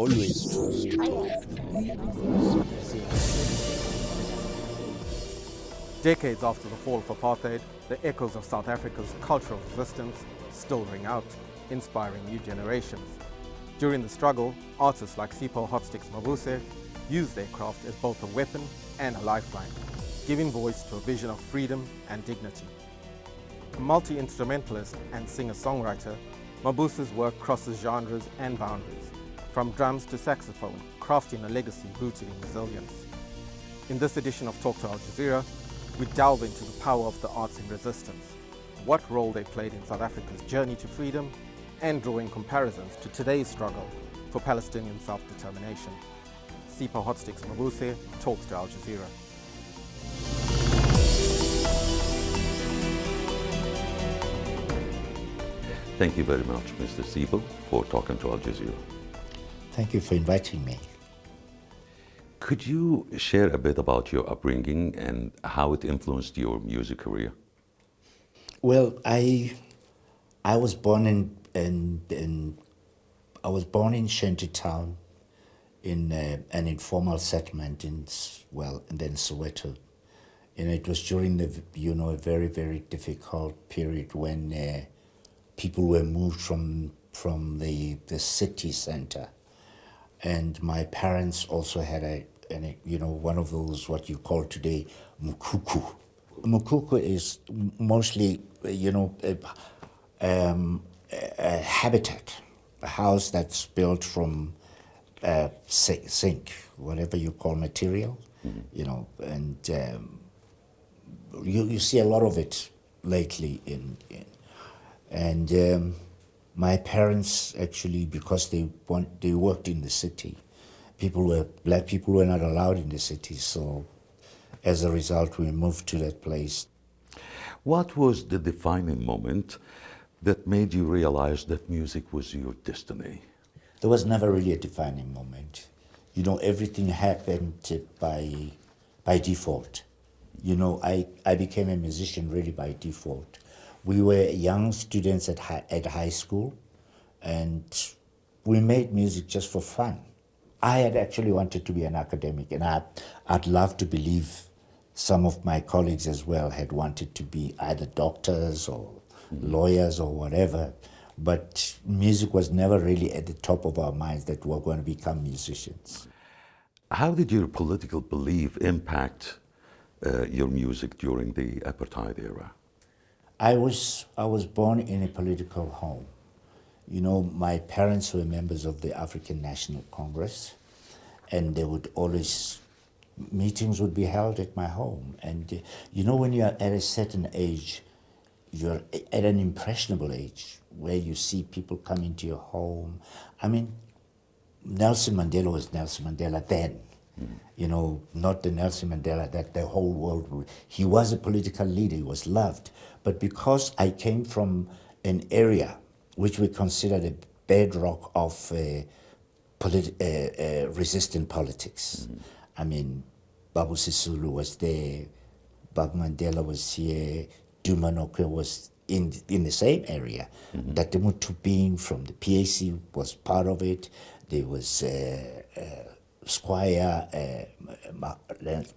Always true. Decades after the fall of apartheid, the echoes of South Africa's cultural resistance still ring out, inspiring new generations. During the struggle, artists like Sipho Mabuse used their craft as both a weapon and a lifeline, giving voice to a vision of freedom and dignity. A multi-instrumentalist and singer-songwriter, Mabuse's work crosses genres and boundaries, from drums to saxophone, crafting a legacy rooted in resilience. In this edition of Talk to Al Jazeera, we delve into the power of the arts in resistance, what role they played in South Africa's journey to freedom, and drawing comparisons to today's struggle for Palestinian self-determination. Sipho Mabuse talks to Al Jazeera. Thank you very much, Mr. Sipho, for talking to Al Jazeera. Thank you for inviting me. Could you share a bit about your upbringing and how it influenced your music career? Well, I was born in Shantytown, in an informal settlement and then Soweto. And it was during a very, very difficult period when people were moved from the city center. And my parents also had one of those, what you call today, mukuku. Mukuku is mostly, a habitat, a house that's built from zinc, whatever you call material, and you see a lot of it lately and my parents actually, because they worked in the city, black people were not allowed in the city, so as a result we moved to that place. What was the defining moment that made you realize that music was your destiny? There was never really a defining moment. Everything happened by default. I became a musician really by default. We were young students at high school, and we made music just for fun. I had actually wanted to be an academic, and I'd love to believe some of my colleagues as well had wanted to be either doctors or lawyers or whatever, but music was never really at the top of our minds that we were going to become musicians. How did your political belief impact your music during the apartheid era? I was born in a political home. My parents were members of the African National Congress, and meetings would be held at my home. And when you're at a certain age, you're at an impressionable age where you see people come into your home. I mean, Nelson Mandela was Nelson Mandela then. Not the Nelson Mandela that the whole world, he was a political leader, he was loved. But because I came from an area which we considered a bedrock of resistant politics. I mean, Babu Sisulu was there, Bob Mandela was here, Duma Nokwe was in the same area. That Mutu being from the PAC was part of it. There was Squire,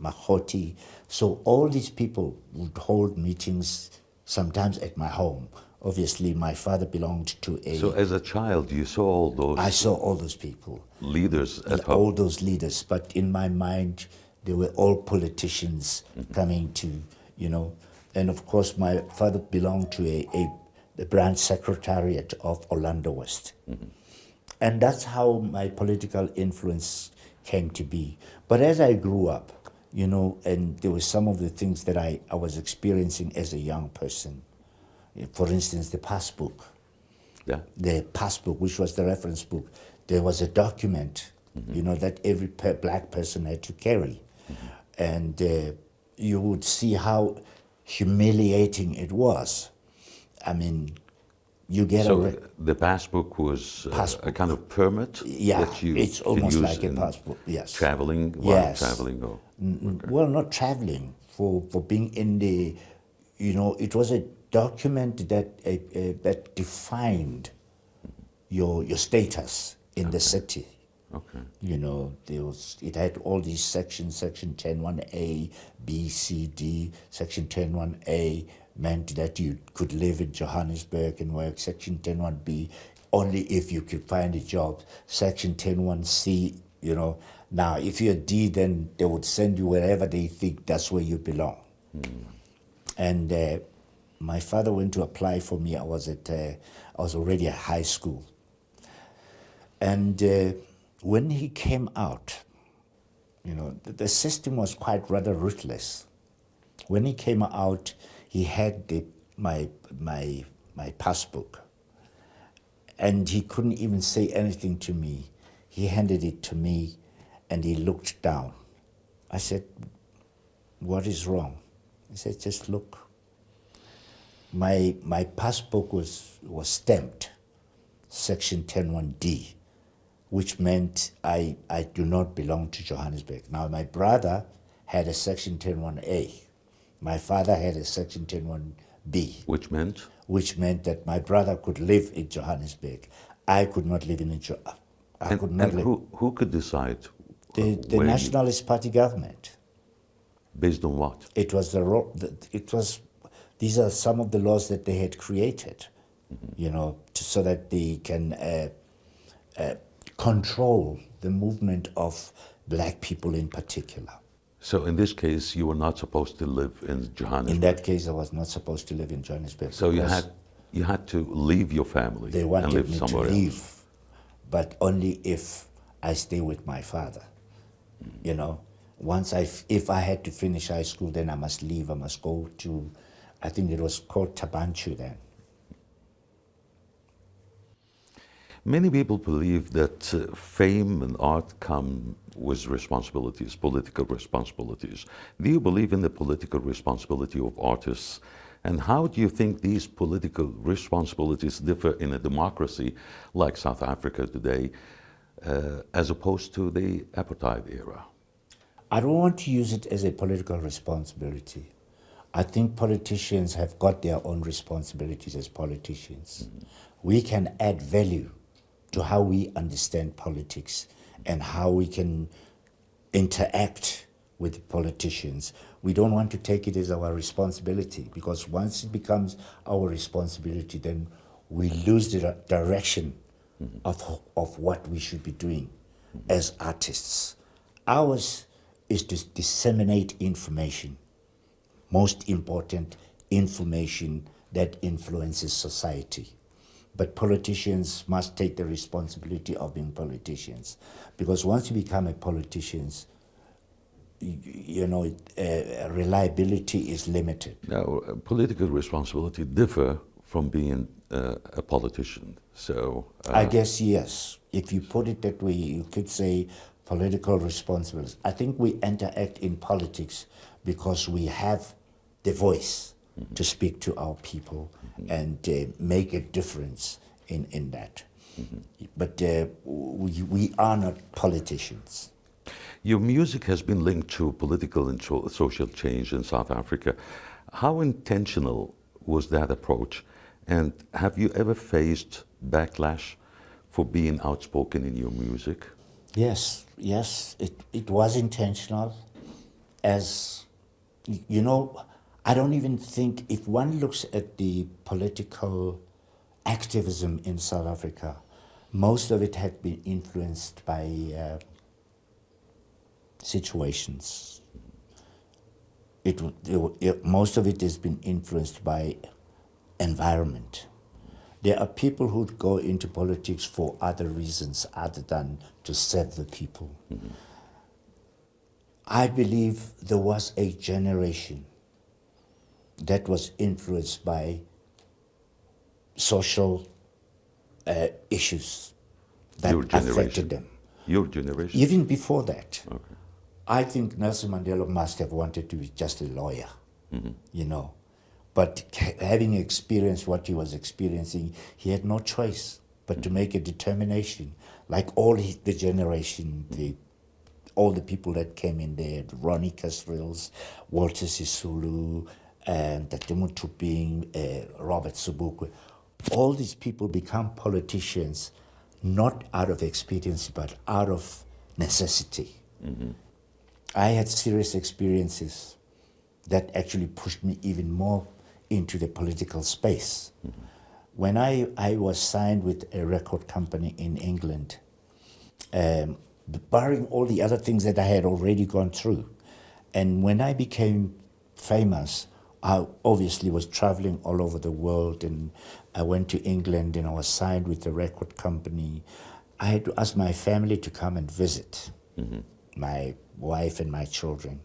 Mahoti. So all these people would hold meetings sometimes at my home. Obviously, my father belonged to a... So as a child, you saw all those... I saw all those people. Leaders at home. All those leaders. But in my mind, they were all politicians coming to, And of course, my father belonged to the branch secretariat of Orlando West. And that's how my political influence came to be. But as I grew up, and there were some of the things that I was experiencing as a young person. For instance, the passbook. Yeah. The passbook, which was the reference book. There was a document, that every black person had to carry. And you would see how humiliating it was. I mean, you get the passbook was a kind of permit? Yeah, that you it's almost use like a passport, yes. Traveling, yes. Traveling? Or, okay. Well, not traveling, for being in the, it was a document that defined your status in the city. Okay. You know, it had all these sections, section 10.1a, B, C, D. Section 10.1a meant that you could live in Johannesburg and work. Section 10.1b, only if you could find a job. Section 10.1c, you know. Now, if you're D, then they would send you wherever they think that's where you belong. And my father went to apply for me. I was already at high school. And when he came out, you know, the system was quite rather ruthless. When he came out, he had my passbook, and he couldn't even say anything to me. He handed it to me, and he looked down. I said, "What is wrong?" He said, "Just look." My passbook was stamped, section 10.1d, which meant I do not belong to Johannesburg. Now, my brother had a section 10.1a. My father had a section 10.1b. Which meant? Which meant that my brother could live in Johannesburg. I could not live in And who could decide? The Nationalist Party government. Based on what? These are some of the laws that they had created, you know, so that they can control the movement of black people in particular. So in this case, you were not supposed to live in Johannesburg. In that case, I was not supposed to live in Johannesburg. So you had to leave your family they and wanted live me somewhere to leave, else. but only if I stay with my father. You know, if I had to finish high school, then I must leave. I must go to, I think it was called Tabanchu then. Many people believe that fame and art come with responsibilities, political responsibilities. Do you believe in the political responsibility of artists? And how do you think these political responsibilities differ in a democracy like South Africa today, as opposed to the apartheid era? I don't want to use it as a political responsibility. I think politicians have got their own responsibilities as politicians. We can add value to how we understand politics and how we can interact with politicians. We don't want to take it as our responsibility, because once it becomes our responsibility, then we lose the direction of what we should be doing as artists. Ours is to disseminate information, most important, information that influences society. But politicians must take the responsibility of being politicians, because once you become a politician, you know, reliability is limited. Now, political responsibility differ from being a politician. So I guess yes. If you put it that way, you could say political responsibility. I think we interact in politics because we have the voice to speak to our people and make a difference in that. But we are not politicians. your music has been linked to political and social change in South Africa. How intentional was that approach? And have you ever faced backlash for being outspoken in your music? Yes, it was intentional. As you know, I don't even think, if one looks at the political activism in South Africa, most of it had been influenced by situations. Most of it has been influenced by environment. There are people who go into politics for other reasons other than to serve the people. Mm-hmm. I believe there was a generation that was influenced by social issues that affected them. Your generation? Even before that. Okay. I think Nelson Mandela must have wanted to be just a lawyer, you know. But having experienced what he was experiencing, he had no choice but to make a determination. Like all the generation, all the people that came in there, Ronnie Casrills, Walter Sisulu, and Tatemo Tuping, Robert Sobukwe, all these people become politicians, not out of expediency, but out of necessity. I had serious experiences that actually pushed me even more into the political space. When I was signed with a record company in England, barring all the other things that I had already gone through, and when I became famous, I obviously was traveling all over the world, and I went to England and I was signed with the record company. I had to ask my family to come and visit, my wife and my children.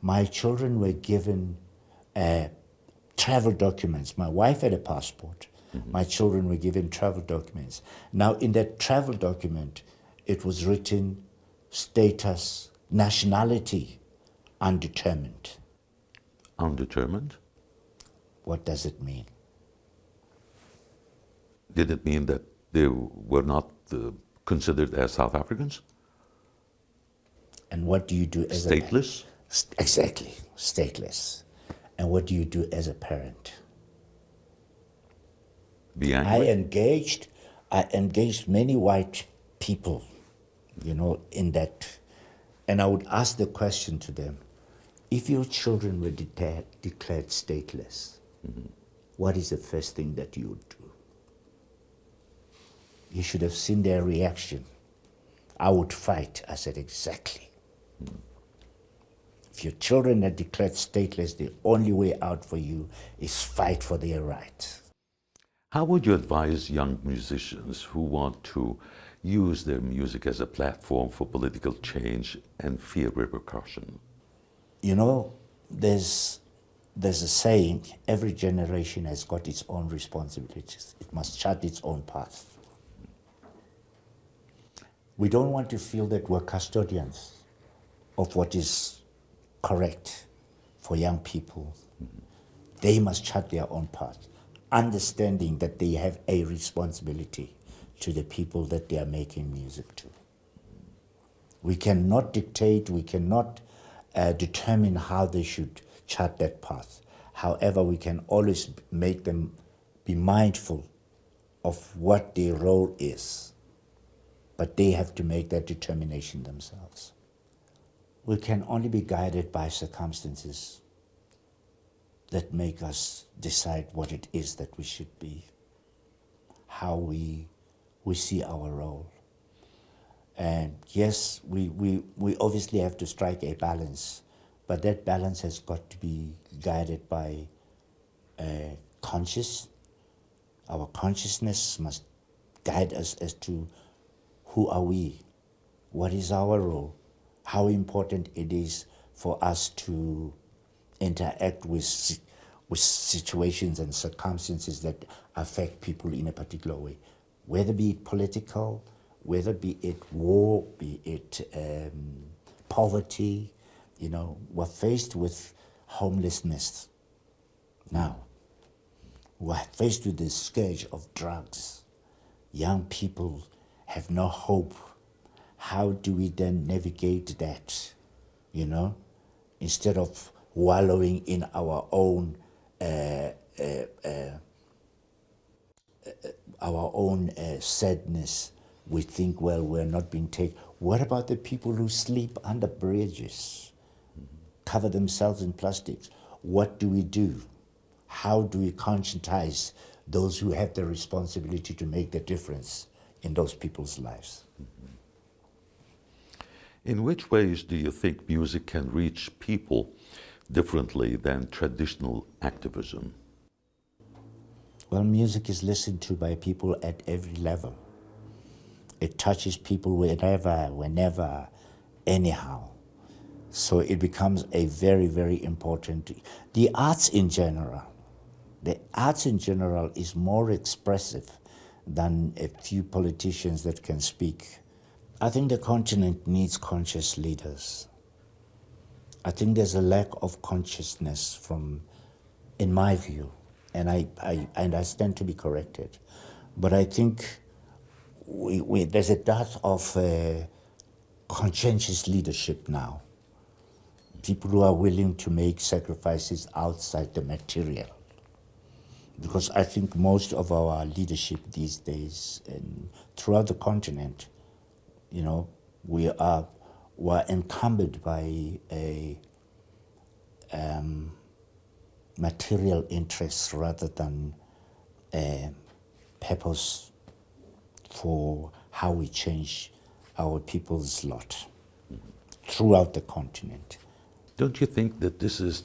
My children were given travel documents. My wife had a passport. My children were given travel documents. Now, in that travel document, it was written status, nationality, undetermined. Undetermined? What does it mean? Did it mean that they were not considered as South Africans? And what do you do as Stateless? Exactly, stateless. And what do you do as a parent? Be angry? I engaged many white people, in that, and I would ask the question to them, if your children were declared stateless, what is the first thing that you would do? You should have seen their reaction. I would fight. I said, exactly. If your children are declared stateless, the only way out for you is fight for their rights. How would you advise young musicians who want to use their music as a platform for political change and fear repercussion? There's a saying, every generation has got its own responsibilities. It must chart its own path. We don't want to feel that we're custodians of what is correct for young people. They must chart their own path, understanding that they have a responsibility to the people that they are making music to. We cannot dictate, we cannot determine how they should chart that path. However, we can always make them be mindful of what their role is, but they have to make that determination themselves. We can only be guided by circumstances that make us decide what it is that we should be, how we see our role. And yes, we obviously have to strike a balance, but that balance has got to be guided by our consciousness must guide us as to who are we, what is our role, how important it is for us to interact with situations and circumstances that affect people in a particular way, whether be it political, whether be it war, be it poverty. We're faced with homelessness now. We're faced with the scourge of drugs. Young people have no hope. How do we then navigate that, instead of wallowing in our own sadness? We think, well, we're not being taken. What about the people who sleep under bridges, cover themselves in plastics? What do we do? How do we conscientize those who have the responsibility to make the difference in those people's lives? In which ways do you think music can reach people differently than traditional activism? Well, music is listened to by people at every level. It touches people whenever, anyhow. So it becomes a very, very important... The arts in general is more expressive than a few politicians that can speak. I think the continent needs conscious leaders. I think there's a lack of consciousness in my view, and I stand to be corrected. But I think there's a dearth of conscientious leadership now. People who are willing to make sacrifices outside the material. Because I think most of our leadership these days and throughout the continent, you know, we're encumbered by a material interests rather than a purpose for how we change our people's lot throughout the continent. Don't you think that this is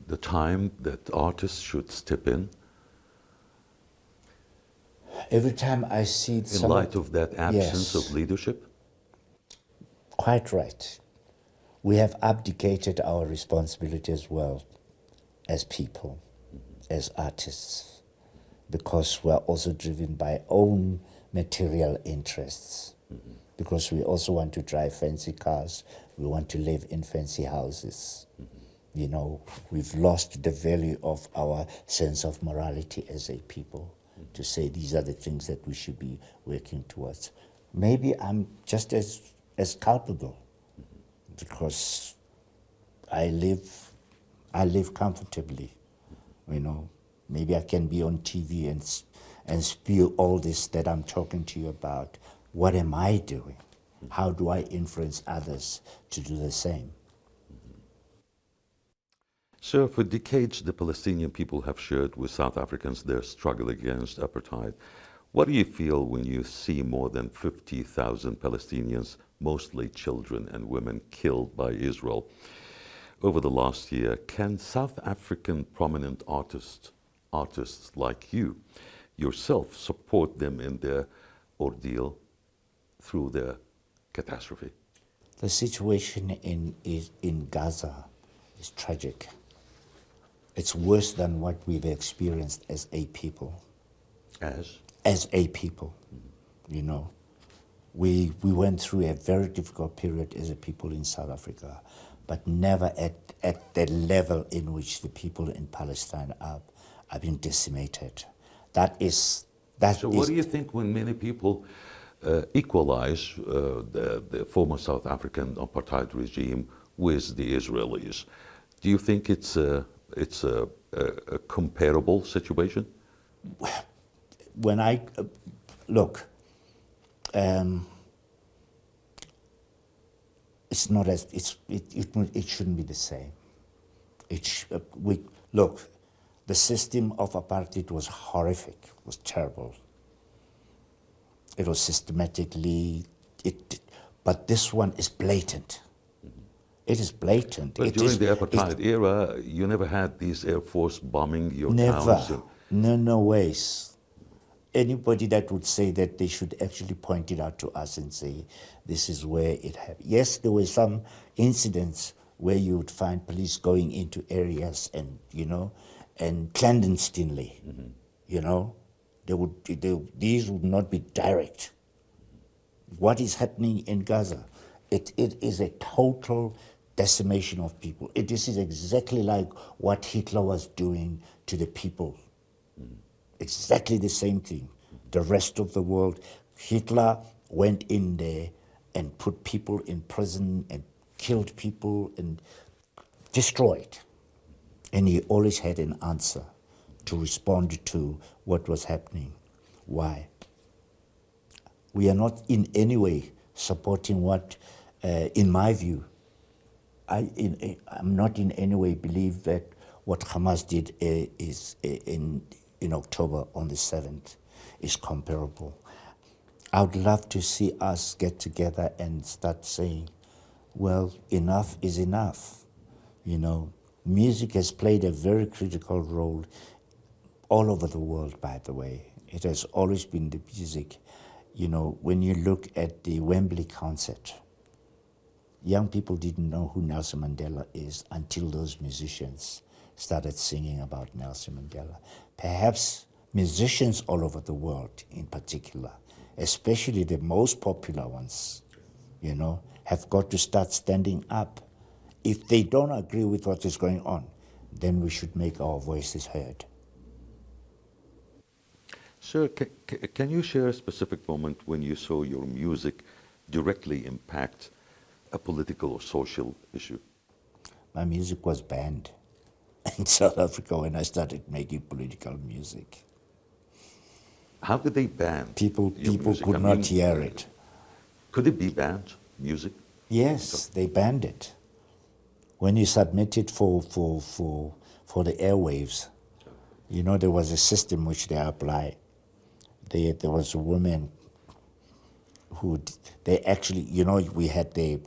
the time that artists should step in? Every time I see In light of that absence Yes. of leadership? Quite right. We have abdicated our responsibility as well as people, as artists, because we're also driven by own material interests, because we also want to drive fancy cars, we want to live in fancy houses. You know, we've lost the value of our sense of morality as a people to say these are the things that we should be working towards. Maybe I'm just as culpable because I live comfortably, you know. Maybe I can be on TV and spew all this that I'm talking to you about. What am I doing? How do I influence others to do the same? Sir, for decades, the Palestinian people have shared with South Africans their struggle against apartheid. What do you feel when you see more than 50,000 Palestinians, mostly children and women, killed by Israel over the last year? Can South African prominent artists like you, yourself, support them in their ordeal through their catastrophe? The situation in Gaza is tragic. It's worse than what we've experienced as a people. As a people, you know. We went through a very difficult period as a people in South Africa, but never at the level in which the people in Palestine are being decimated. So what do you think when many people equalize the former South African apartheid regime with the Israelis? Do you think it's a comparable situation? When I look, it's not as it shouldn't be the same. Look, the system of apartheid was horrific, was terrible. It was systematically, but this one is blatant. It is blatant. But during the apartheid era, you never had these Air Force bombing your towns. Never. No ways. Anybody that would say that, they should actually point it out to us and say, this is where it happened. Yes, there were some incidents where you would find police going into areas and, you know, and clandestinely, you know, these would not be direct. What is happening in Gaza? It is a total decimation of people. This is exactly like what Hitler was doing to the people. Exactly the same thing. The rest of the world, Hitler went in there and put people in prison and killed people and destroyed. And he always had an answer to respond to what was happening. Why? We are not in any way supporting what, in my view, I'm not in any way believe that what Hamas did is in October on the 7th is comparable. I would love to see us get together and start saying, well, enough is enough. You know, music has played a very critical role all over the world, by the way. It has always been the music. You know, when you look at the Wembley concert, young people didn't know who Nelson Mandela is until those musicians started singing about Nelson Mandela. Perhaps musicians all over the world in particular, especially the most popular ones, you know, have got to start standing up. If they don't agree with what is going on, then we should make our voices heard. Sir, can you share a specific moment when you saw your music directly impact a political or social issue? My music was banned in South Africa when I started making political music. How did they ban People your music? could not hear it. Could it be banned, music? Yes, they banned it. When you submit it for the airwaves, you know, there was a system which they applied. There was a woman who, they actually, you know, we had the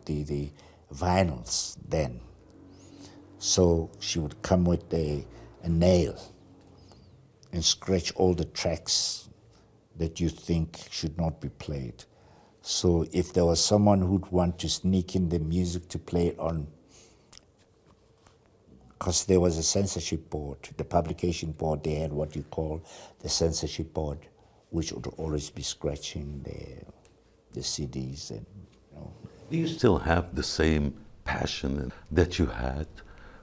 vinyls then. So she would come with a nail and scratch all the tracks that you think should not be played. So if there was someone who'd want to sneak in the music to play it on, because there was a censorship board, the publication board, they had what you call the censorship board, which would always be scratching the CDs. And, you know. Do you still have the same passion that you had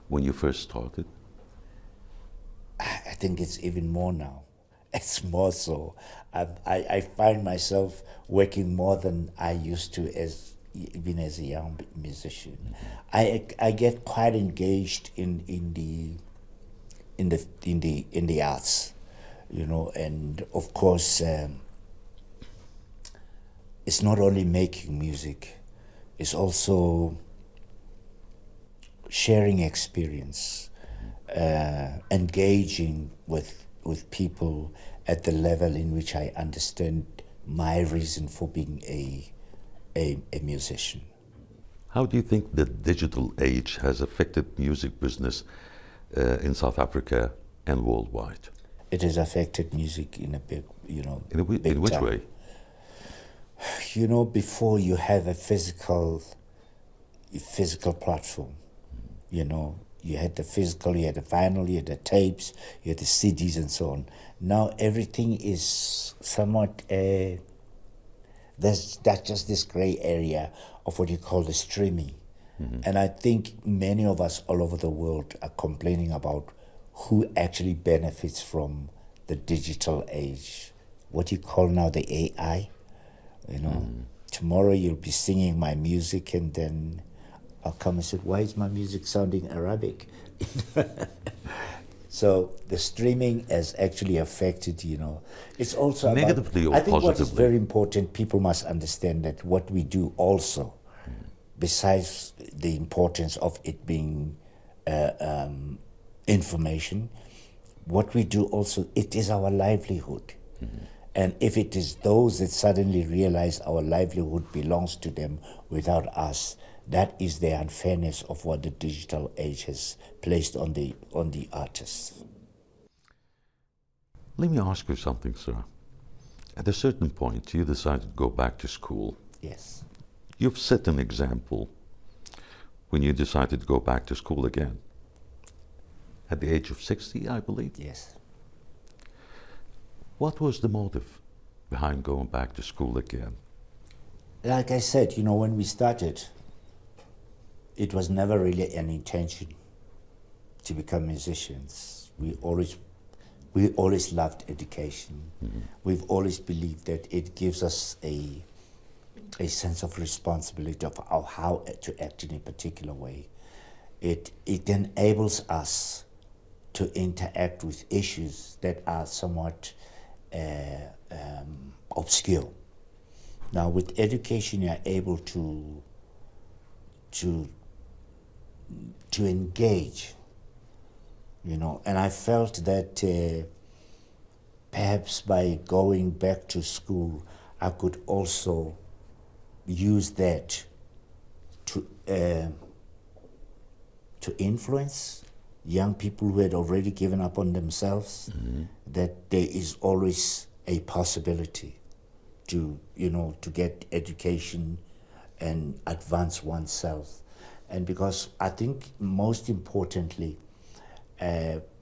when you first started? I think it's even more now. It's more so. I find myself working more than I used to even as a young musician. I get quite engaged in the arts, you know, and of course it's not only making music, it's also sharing experience, engaging with people at the level in which I understand my reason for being a musician. How do you think the digital age has affected music business in South Africa and worldwide? It has affected music in a big, you know, In big which time. way? You know, before you have a physical platform, you know, you had the physical, you had the vinyl, you had the tapes, you had the CDs and so on. Now everything is somewhat, that's just this gray area of what you call the streaming. Mm-hmm. And I think many of us all over the world are complaining about who actually benefits from the digital age. What you call now the AI, you know. Tomorrow you'll be singing my music and then I'll come and say, why is my music sounding Arabic? So the streaming has actually affected, you know. It's also negatively about, or I think positively? what is very important, people must understand that what we do also, besides the importance of it being information, what we do also, it is our livelihood. Mm-hmm. And if it is those that suddenly realize our livelihood belongs to them without us, that is the unfairness of what the digital age has placed on the artists. Let me ask you something, sir. At a certain point, you decided to go back to school. Yes. You've set an example when you decided to go back to school again. At the age of 60, I believe? Yes. What was the motive behind going back to school again? Like I said, you know, when we started, it was never really an intention to become musicians. We always loved education. Mm-hmm. We've always believed that it gives us a sense of responsibility of how to act in a particular way. It enables us to interact with issues that are somewhat obscure. Now, with education, you are able to engage, you know, and I felt that perhaps by going back to school, I could also use that to influence young people who had already given up on themselves, mm-hmm. that there is always a possibility to, you know, to get education and advance oneself. And because I think most importantly,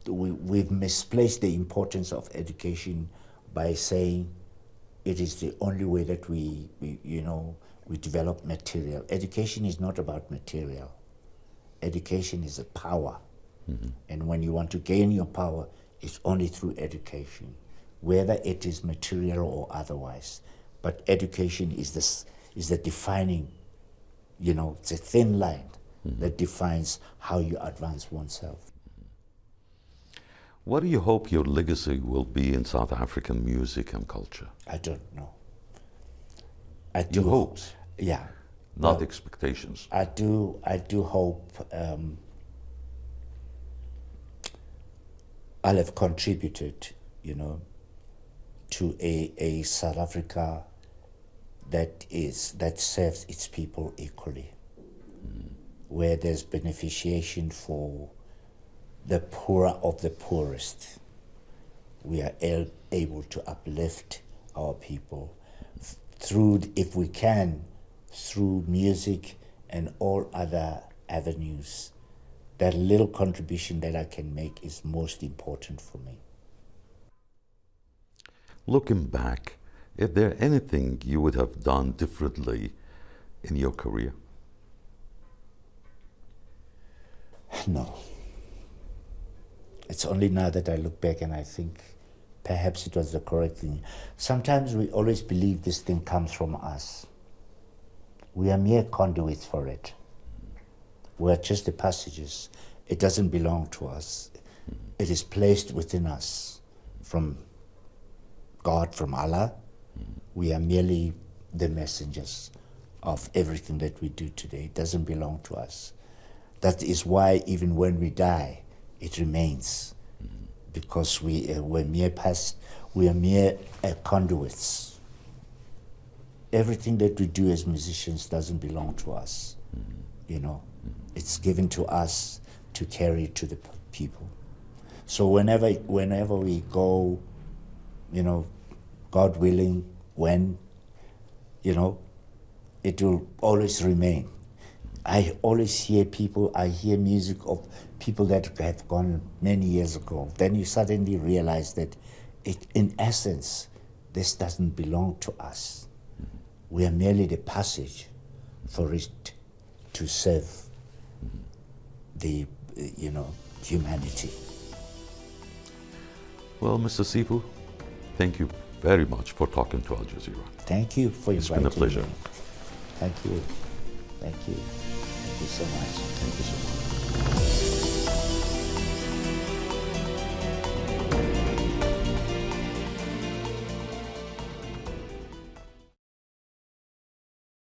we've misplaced the importance of education by saying it is the only way that we develop material. Education is not about material. Education is a power. Mm-hmm. And when you want to gain your power, it's only through education, whether it is material or otherwise. But education is the defining, you know, it's a thin line, mm-hmm. that defines how you advance oneself. What do you hope your legacy will be in South African music and culture? I don't know. I You do hope, Yeah. not Well, expectations. I do hope I'll have contributed, to a South Africa that serves its people equally, where there's beneficiation for the poorer of the poorest. We are able to uplift our people through, if we can, through music and all other avenues. That little contribution that I can make is most important for me. Looking back, is there anything you would have done differently in your career? No. It's only now that I look back and I think perhaps it was the correct thing. Sometimes we always believe this thing comes from us. We are mere conduits for it. We're just the passages. It doesn't belong to us. It is placed within us from God, from Allah. We are merely the messengers of everything that we do today. It doesn't belong to us. That is why even when we die, it remains, because we're mere conduits. Everything that we do as musicians doesn't belong to us, It's given to us to carry to the people. So whenever we go, God willing, when, it will always remain. I always hear music of people that have gone many years ago. Then you suddenly realize that in essence, this doesn't belong to us. We are merely the passage for it to serve the, humanity. Well, Mr. Sipho, thank you very much for talking to Al Jazeera. Thank you for inviting me. It's been a pleasure. Thank you. Thank you. Thank you so much. Thank you so much.